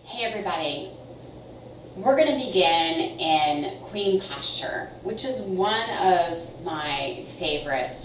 Hey everybody, we're going to begin in queen posture, which is one of my favorite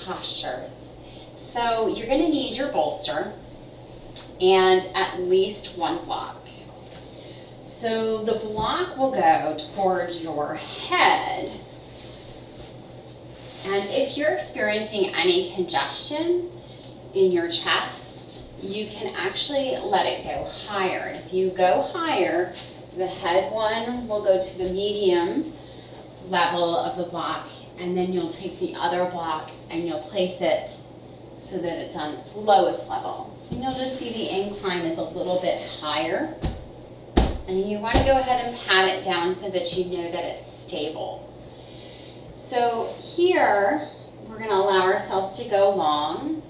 postures. So you're going to need your bolster and at least one block. So the block will go towards your head, and if you're experiencing any congestion in your chest, you can actually let it go higher. And if you go higher, the head one will go to the medium level of the block, and then you'll take the other block and you'll place it so that it's on its lowest level. And you'll just see the incline is a little bit higher. And you want to go ahead and pat it down so that you know that it's stable. So here, we're going to allow ourselves to go long.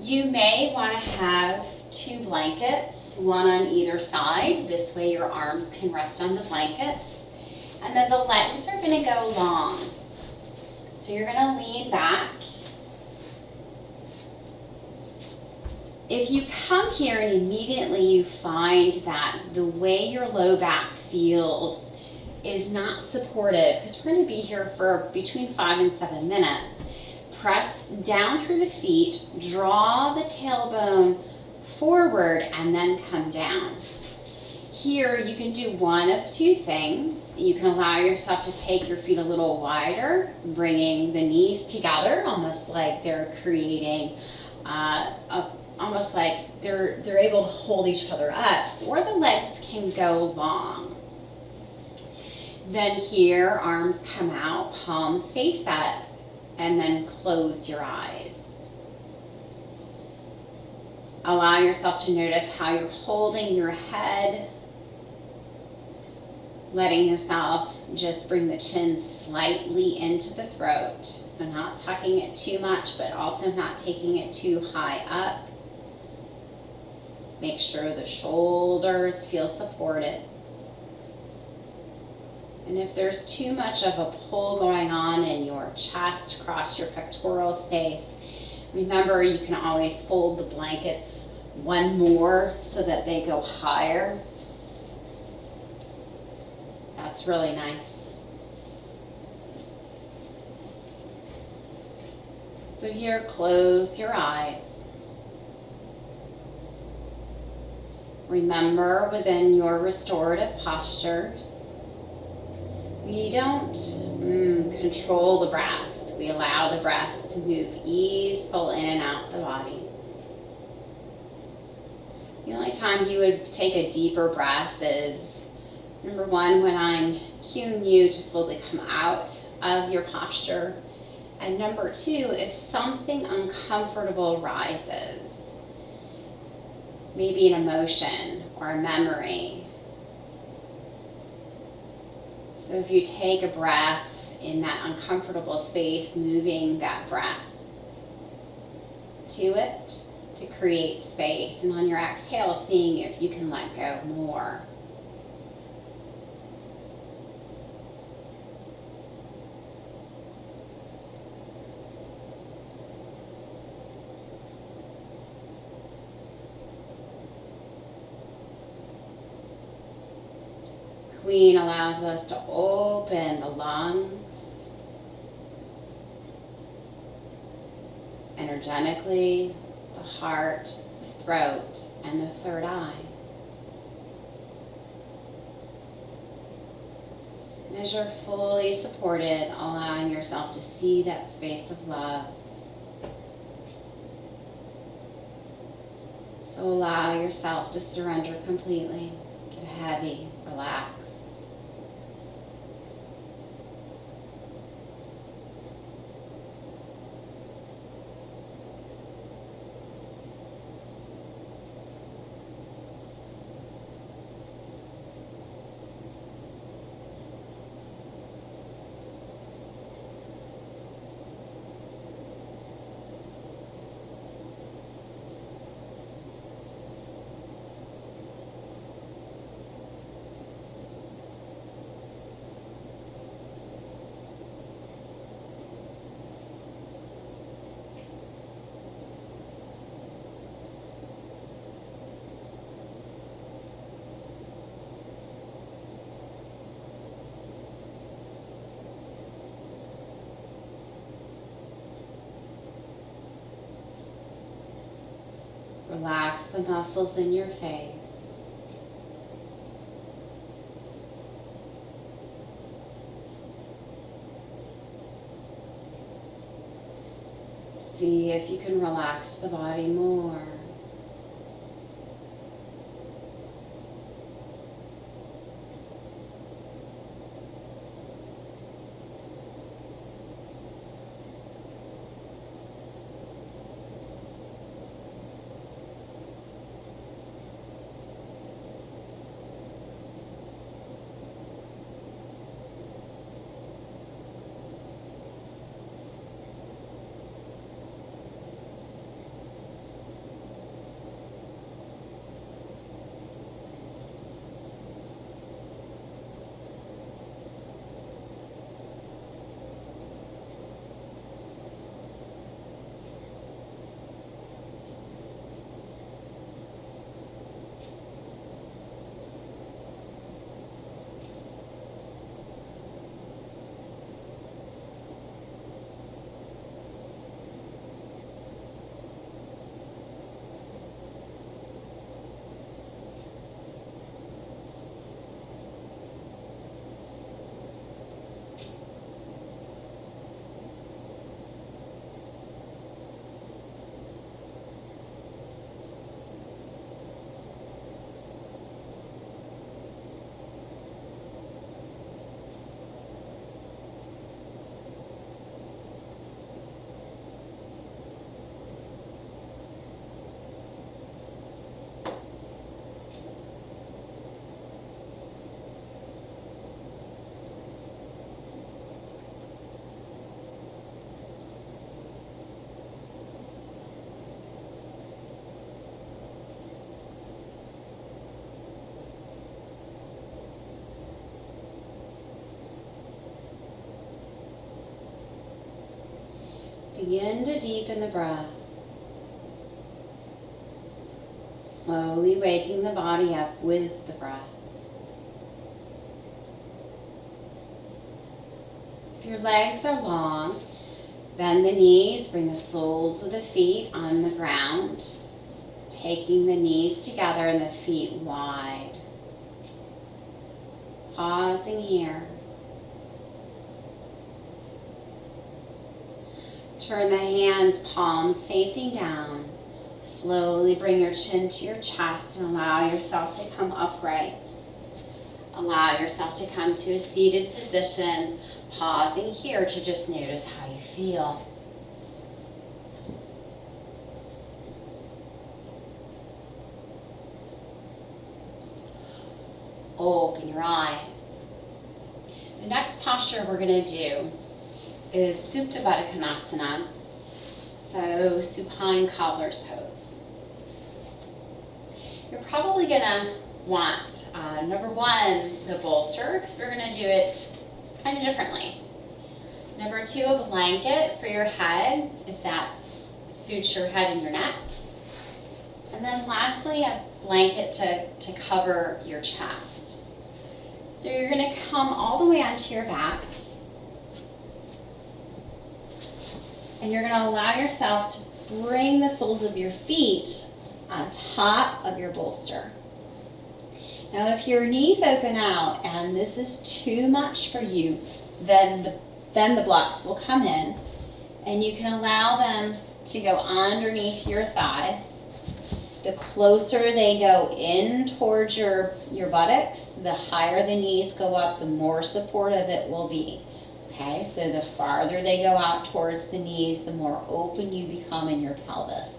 You may want to have 2 blankets, one on either side. This way your arms can rest on the blankets. And then the legs are going to go long. So you're going to lean back. If you come here and immediately you find that the way your low back feels is not supportive, because we're going to be here for between 5 and 7 minutes, press down through the feet, draw the tailbone forward, and then come down. Here you can do one of 2 things. You can allow yourself to take your feet a little wider, bringing the knees together, almost like they're creating almost like they're able to hold each other up, or the legs can go long. Then here, arms come out, palms face up, and then close your eyes. Allow yourself to notice how you're holding your head, letting yourself just bring the chin slightly into the throat. So not tucking it too much, but also not taking it too high up. Make sure the shoulders feel supported. And if there's too much of a pull going on in your chest, across your pectoral space, remember you can always fold the blankets one more so that they go higher. That's really nice. So here, close your eyes. Remember, within your restorative postures, we don't control the breath. We allow the breath to move easeful in and out the body. The only time you would take a deeper breath is, number 1, when I'm cueing you to slowly come out of your posture. And number 2, if something uncomfortable rises, maybe an emotion or a memory. So if you take a breath in that uncomfortable space, moving that breath to it to create space, and on your exhale, seeing if you can let go more. Queen allows us to open the lungs energetically, the heart, the throat, and the third eye. And as you're fully supported, allowing yourself to see that space of love. So allow yourself to surrender completely, get heavy, relax. Relax the muscles in your face. See if you can relax the body more. Begin to deepen the breath. Slowly waking the body up with the breath. If your legs are long, bend the knees, bring the soles of the feet on the ground, taking the knees together and the feet wide. Pausing here. Turn the hands, palms facing down. Slowly bring your chin to your chest and allow yourself to come upright. Allow yourself to come to a seated position, pausing here to just notice how you feel. Open your eyes. The next posture we're going to do is Supta Vadakanasana, so supine cobbler's pose. You're probably going to want, number one, the bolster, because we're going to do it kind of differently. Number two, a blanket for your head, if that suits your head and your neck. And then lastly, a blanket to cover your chest. So you're going to come all the way onto your back. And you're going to allow yourself to bring the soles of your feet on top of your bolster. Now, if your knees open out and this is too much for you, then the blocks will come in, and you can allow them to go underneath your thighs. The closer they go in towards your buttocks, the higher the knees go up, the more supportive it will be. Okay, so the farther they go out towards the knees, the more open you become in your pelvis.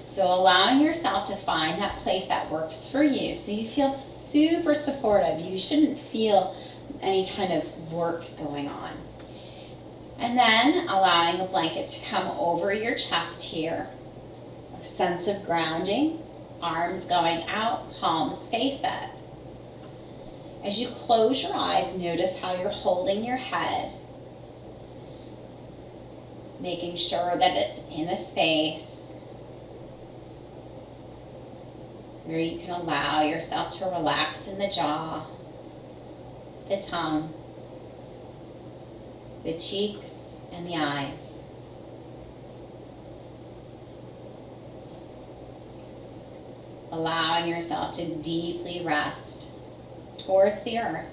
So allowing yourself to find that place that works for you, so you feel super supportive. You shouldn't feel any kind of work going on. And then allowing a blanket to come over your chest here. A sense of grounding, arms going out, palms face up. As you close your eyes, notice how you're holding your head, making sure that it's in a space where you can allow yourself to relax in the jaw, the tongue, the cheeks, and the eyes. allowing yourself to deeply rest towards the earth.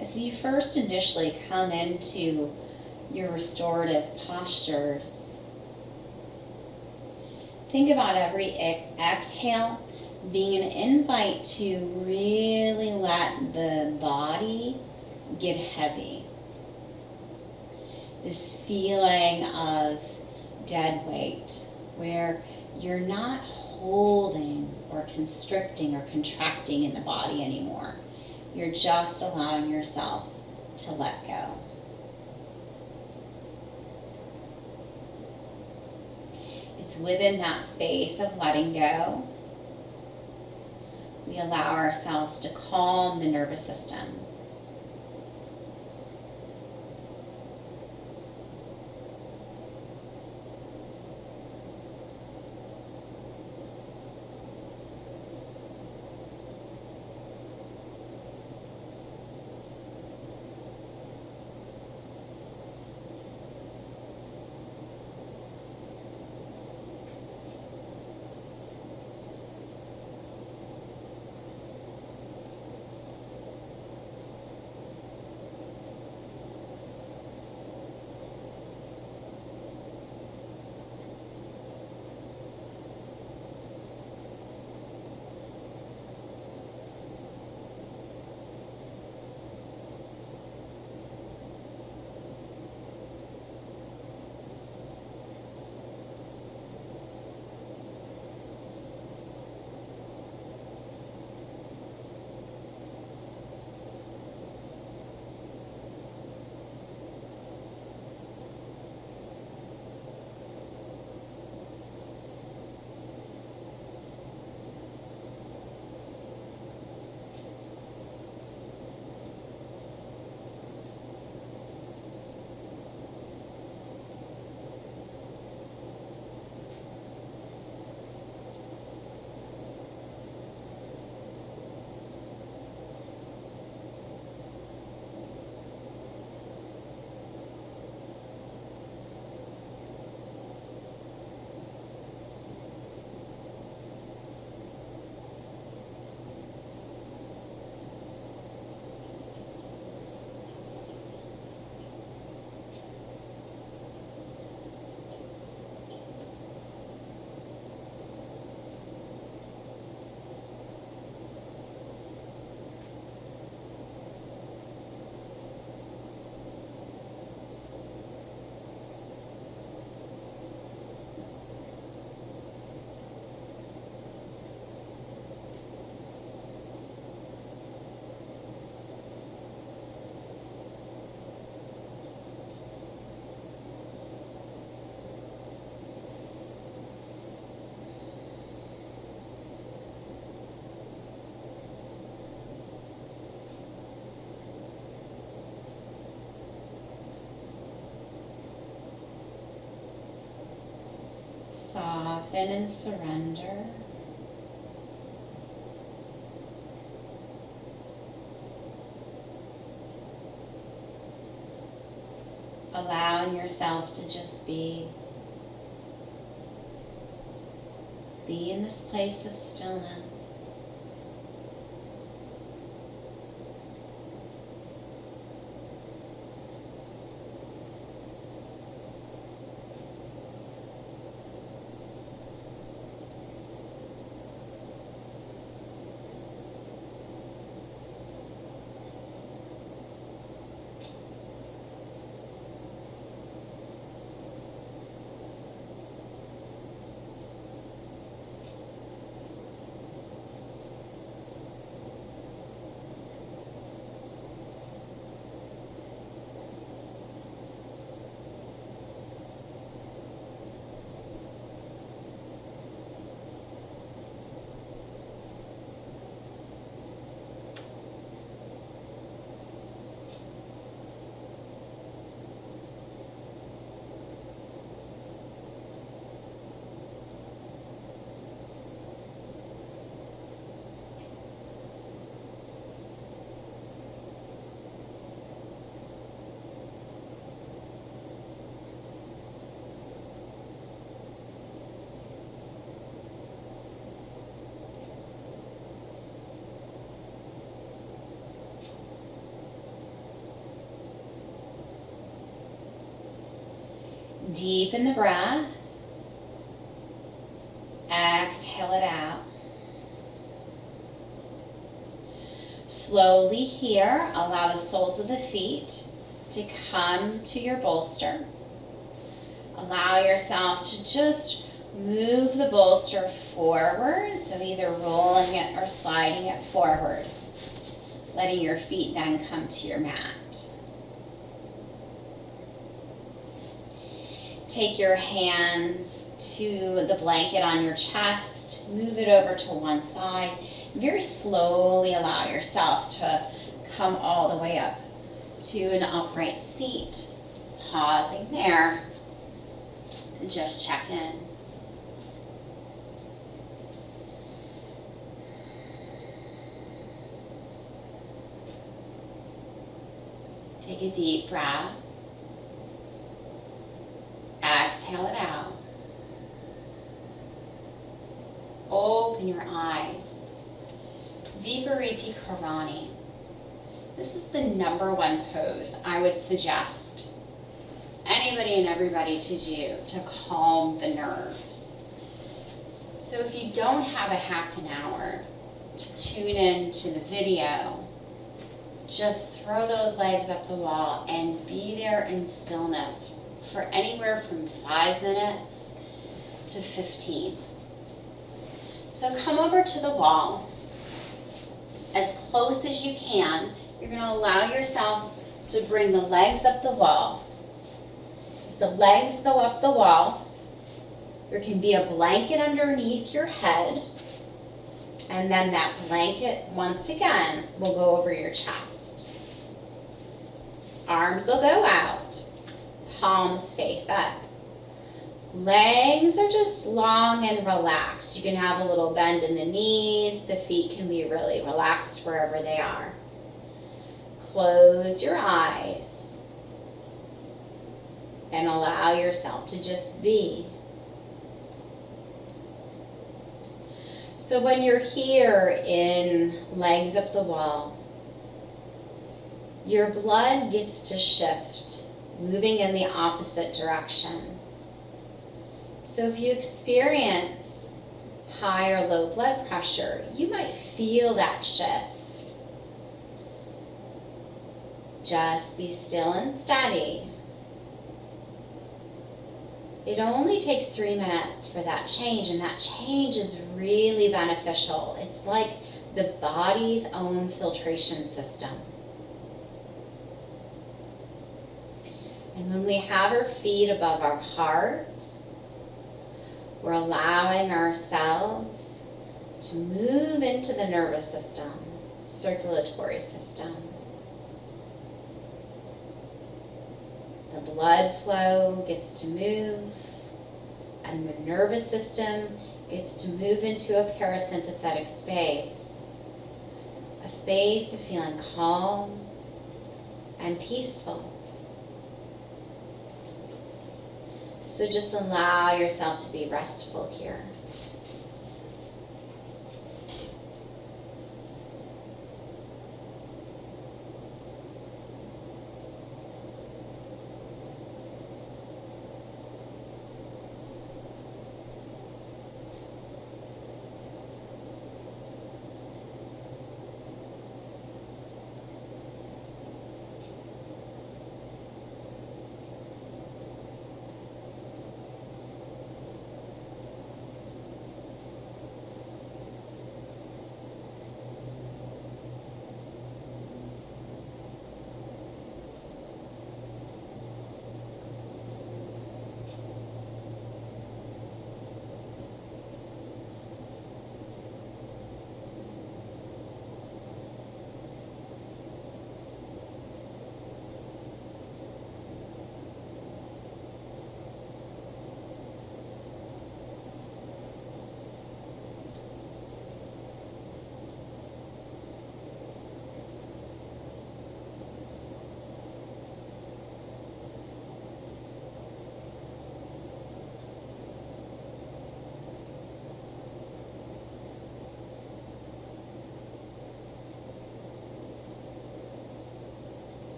As you first initially come into your restorative postures, think about every exhale being an invite to really let the body get heavy. This feeling of dead weight, where you're not holding or constricting or contracting in the body anymore. You're just allowing yourself to let go. It's within that space of letting go, we allow ourselves to calm the nervous system. Soften and surrender. Allowing yourself to just be in this place of stillness. Deepen the breath. Exhale it out. Slowly here, allow the soles of the feet to come to your bolster. Allow yourself to just move the bolster forward, so either rolling it or sliding it forward, letting your feet then come to your mat. Take your hands to the blanket on your chest, move it over to one side. Very slowly allow yourself to come all the way up to an upright seat. Pausing there to just check in. Take a deep breath. Exhale it out. Open your eyes. Vipariti Karani. This is the number one pose I would suggest anybody and everybody to do to calm the nerves. So if you don't have a half an hour to tune in to the video, just throw those legs up the wall and be there in stillness for anywhere from 5 minutes to 15. So come over to the wall as close as you can. You're going to allow yourself to bring the legs up the wall. As the legs go up the wall, there can be a blanket underneath your head, and then that blanket, once again, will go over your chest. Arms will go out, palms face up. Legs are just long and relaxed. You can have a little bend in the knees. The feet can be really relaxed wherever they are. Close your eyes and allow yourself to just be. So when you're here in legs up the wall, your blood gets to shift, moving in the opposite direction. So if you experience high or low blood pressure, you might feel that shift. Just be still and steady. It only takes 3 minutes for that change, and that change is really beneficial. It's like the body's own filtration system. And when we have our feet above our heart, we're allowing ourselves to move into the nervous system, circulatory system. The blood flow gets to move, and the nervous system gets to move into a parasympathetic space, a space of feeling calm and peaceful. So just allow yourself to be restful here.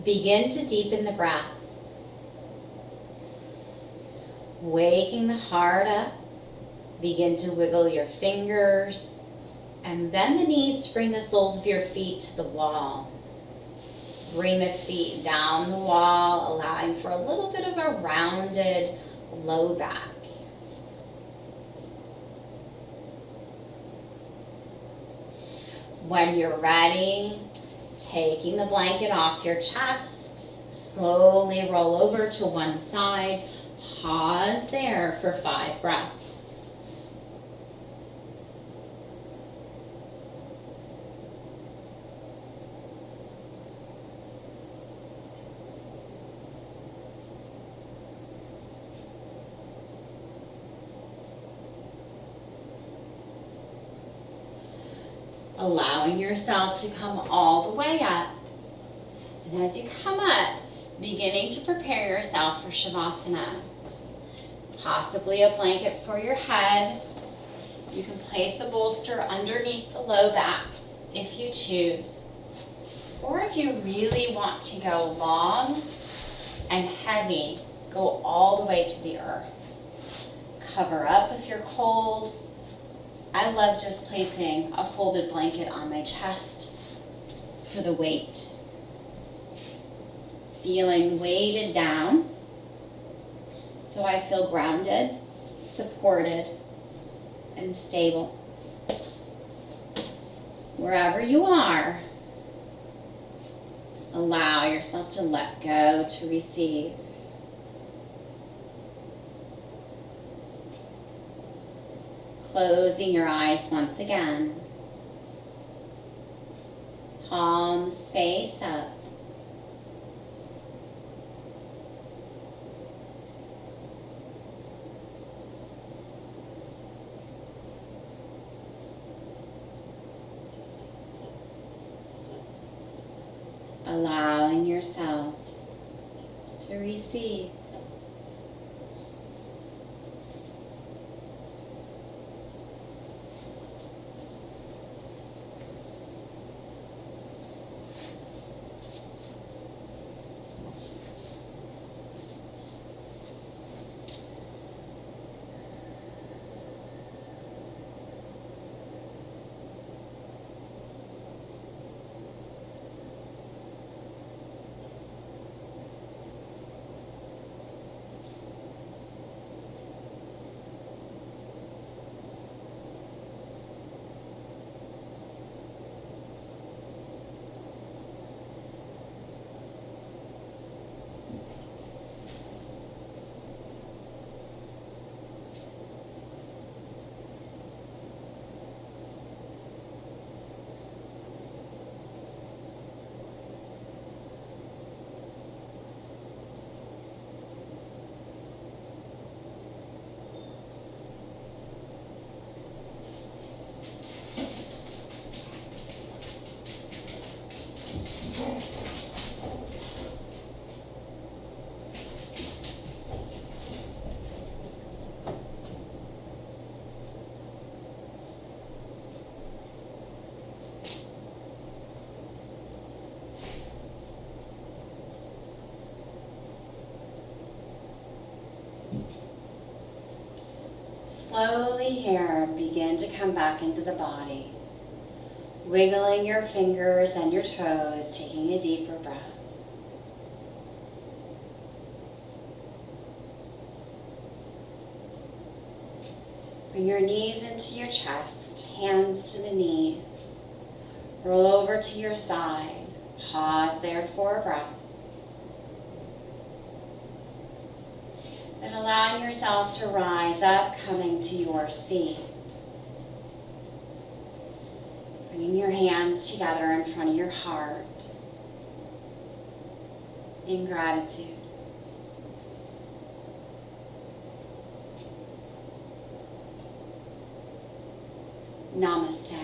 Begin to deepen the breath. Waking the heart up. Begin to wiggle your fingers and bend the knees to bring the soles of your feet to the wall. Bring the feet down the wall, allowing for a little bit of a rounded low back. When you're ready, taking the blanket off your chest, slowly roll over to one side. Pause there for 5 breaths. Allowing yourself to come all the way up. And as you come up, beginning to prepare yourself for Shavasana. Possibly a blanket for your head. You can place the bolster underneath the low back if you choose. Or if you really want to go long and heavy, go all the way to the earth. Cover up if you're cold. I love just placing a folded blanket on my chest for the weight. Feeling weighted down so I feel grounded, supported, and stable. Wherever you are, allow yourself to let go, to receive. Closing your eyes once again. Palms face up. Allowing yourself to receive. Slowly here, begin to come back into the body. Wiggling your fingers and your toes, taking a deeper breath. Bring your knees into your chest, hands to the knees. Roll over to your side. Pause there for a breath. Then allowing yourself to rise up, coming to your seat. Bringing your hands together in front of your heart in gratitude. Namaste.